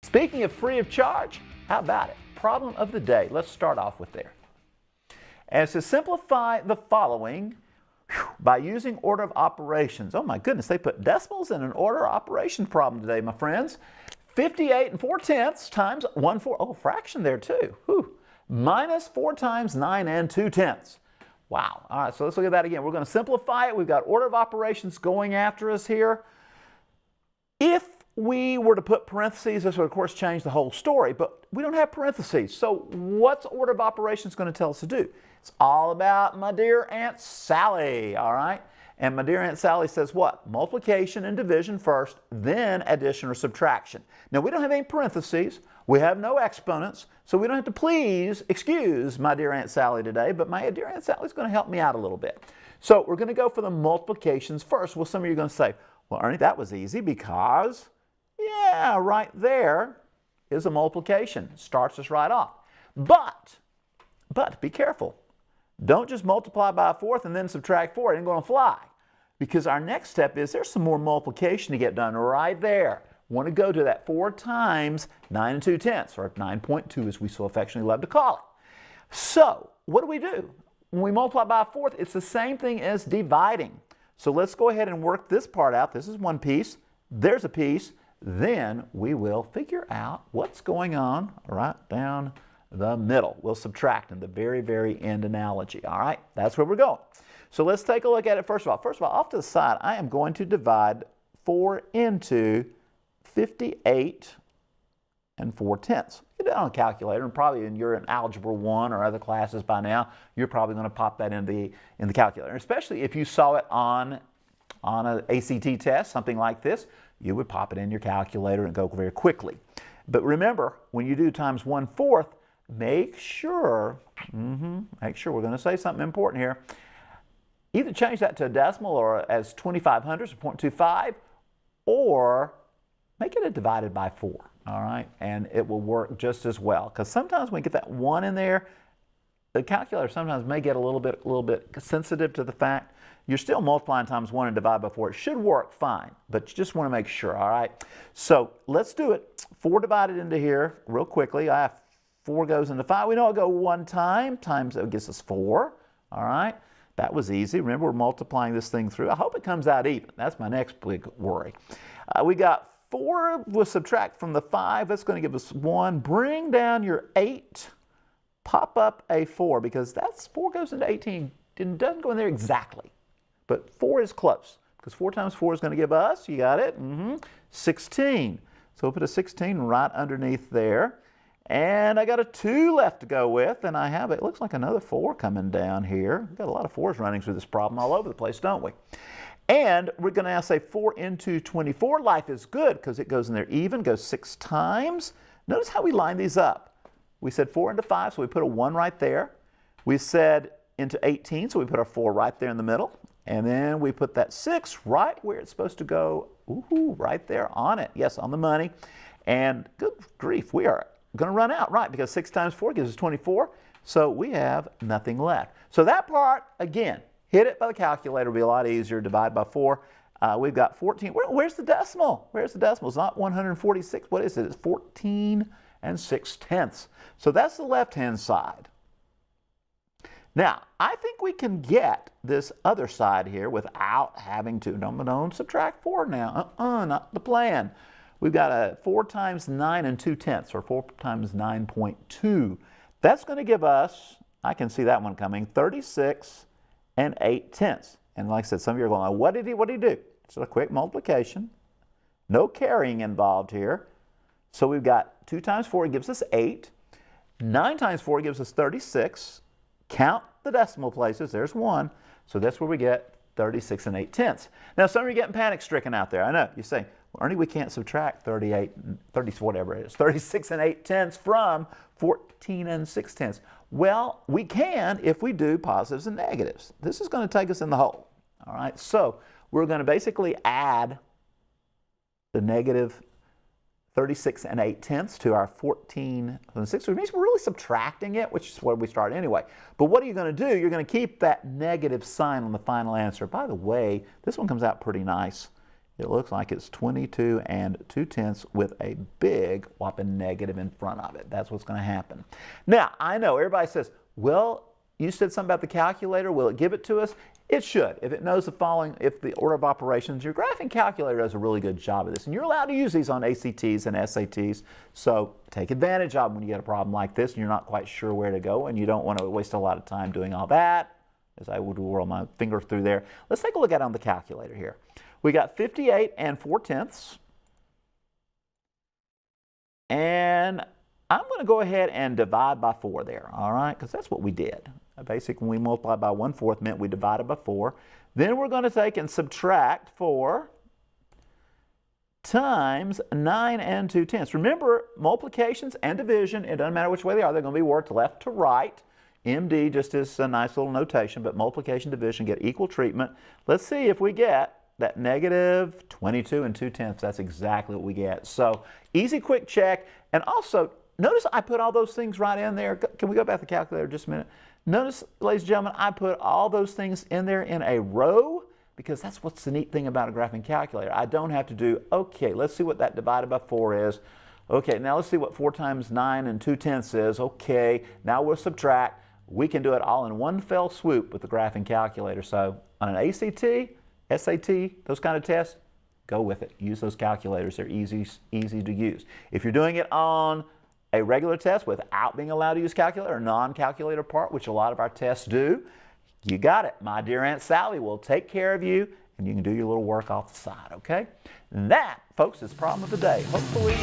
Speaking of free of charge, how about it? Problem of the day. Let's start off with there. As to simplify the following by using order of operations. Oh my goodness, they put decimals in an order of operation problem today, my friends. 58 and 4/10 times 1/4. Oh, fraction there too. Whew. Minus 4 times 9 and 2/10. Wow. All right, so let's look at that again. We're going to simplify it. We've got order of operations going after us here. If we were to put parentheses, this would of course change the whole story, but we don't have parentheses. So what's order of operations going to tell us to do? It's all about my dear Aunt Sally, all right? And my dear Aunt Sally says what? Multiplication and division first, then addition or subtraction. Now we don't have any parentheses, we have no exponents, so we don't have to please excuse my dear Aunt Sally today, but my dear Aunt Sally's going to help me out a little bit. So we're going to go for the multiplications first. Well, some of you are going to say, well, Ernie, that was easy because, yeah, right there is a multiplication. Starts us right off. But be careful. Don't just multiply by a fourth and then subtract 4. It ain't going to fly. Because our next step is there's some more multiplication to get done right there. Want to go to that 4 times 9 and 2/10, or 9.2 as we so affectionately love to call it. So what do? When we multiply by a fourth, it's the same thing as dividing. So let's go ahead and work this part out. This is one piece. There's a piece. Then we will figure out what's going on right down the middle. We'll subtract in the very, very end analogy. All right, that's where we're going. So let's take a look at it first of all. First of all, off to the side, I am going to divide 4 into 58 and 4/10. Get it on a calculator, and probably you're in Algebra 1 or other classes by now, you're probably going to pop that in the calculator. Especially if you saw it on an ACT test, something like this, you would pop it in your calculator and go very quickly. But remember, when you do times 1/4, make sure we're going to say something important here. Either change that to a decimal or as 2500ths or 0.25, or make it a divided by 4, all right? And it will work just as well. Because sometimes when we get that 1 in there, the calculator sometimes may get a little bit sensitive to the fact you're still multiplying times 1 and divide by 4. It should work fine, but you just want to make sure, all right? So let's do it. 4 divided into here real quickly. I have 4 goes into 5. We know it'll go 1 time, times it gives us 4, all right? That was easy. Remember, we're multiplying this thing through. I hope it comes out even. That's my next big worry. We got 4, we'll subtract from the 5. That's going to give us 1. Bring down your 8. Pop up a 4, because that's 4 goes into 18. It doesn't go in there exactly, but 4 is close, because 4 times 4 is going to give us, you got it, 16. So we'll put a 16 right underneath there. And I got a 2 left to go with, and I have, it looks like another 4 coming down here. We've got a lot of 4s running through this problem all over the place, don't we? And we're going to now say 4 into 24. Life is good because it goes in there even, goes 6 times. Notice how we line these up. We said 4 into 5, so we put a 1 right there. We said into 18, so we put our 4 right there in the middle. And then we put that 6 right where it's supposed to go, right there on it. Yes, on the money. And good grief, we are going to run out, right? Because 6 times 4 gives us 24, so we have nothing left. So that part, again, hit it by the calculator, will be a lot easier. Divide by 4. We've got 14. Where's the decimal? Where's the decimal? It's not 146. What is it? It's 14 and 6/10. So that's the left-hand side. Now, I think we can get this other side here without having to, don't subtract 4 now. Not the plan. We've got a 4 times 9 and 2/10, or 4 times 9.2. That's going to give us, I can see that one coming, 36 and 8/10. And like I said, some of you are going, what did he do? So a quick multiplication. No carrying involved here. So we've got 2 times 4 gives us 8. 9 times 4 gives us 36. Count the decimal places. There's 1. So that's where we get 36 and 8/10. Now, some of you are getting panic-stricken out there. I know. You're saying, well, Ernie, we can't subtract 36 and 8/10 from 14 and 6/10. Well, we can if we do positives and negatives. This is going to take us in the hole. All right, so we're going to basically add the negative 36 and 8/10 to our 14 and 6, which means we're really subtracting it, which is where we start anyway. But what are you going to do? You're going to keep that negative sign on the final answer. By the way, this one comes out pretty nice. It looks like it's 22 and 2/10 with a big whopping negative in front of it. That's what's going to happen. Now, I know everybody says, well, you said something about the calculator. Will it give it to us? It should. If it knows the following, if the order of operations, your graphing calculator does a really good job of this. And you're allowed to use these on ACTs and SATs. So take advantage of them when you get a problem like this and you're not quite sure where to go and you don't want to waste a lot of time doing all that, as I would roll my finger through there. Let's take a look at it on the calculator here. We got 58 and 4/10. And I'm going to go ahead and divide by 4 there, all right, because that's what we did. Basically, when we multiplied by 1/4 meant we divided by 4. Then we're going to take and subtract 4 times 9 and 2/10. Remember, multiplications and division, it doesn't matter which way they are, they're going to be worked left to right. MD just is a nice little notation, but multiplication and division get equal treatment. Let's see if we get that negative 22 and 2/10. That's exactly what we get. So easy, quick check. And also, notice I put all those things right in there. Can we go back to the calculator just a minute? Notice, ladies and gentlemen, I put all those things in there in a row because that's what's the neat thing about a graphing calculator. I don't have to do, okay, let's see what that divided by 4 is. Okay, now let's see what 4 times 9 and 2/10 is. Okay, now we'll subtract. We can do it all in one fell swoop with the graphing calculator. So on an ACT, SAT, those kind of tests, go with it. Use those calculators. They're easy to use. If you're doing it on a regular test without being allowed to use calculator or non-calculator part, which a lot of our tests do, you got it. My dear Aunt Sally will take care of you and you can do your little work off the side, okay? And that, folks, is the problem of the day. Hopefully,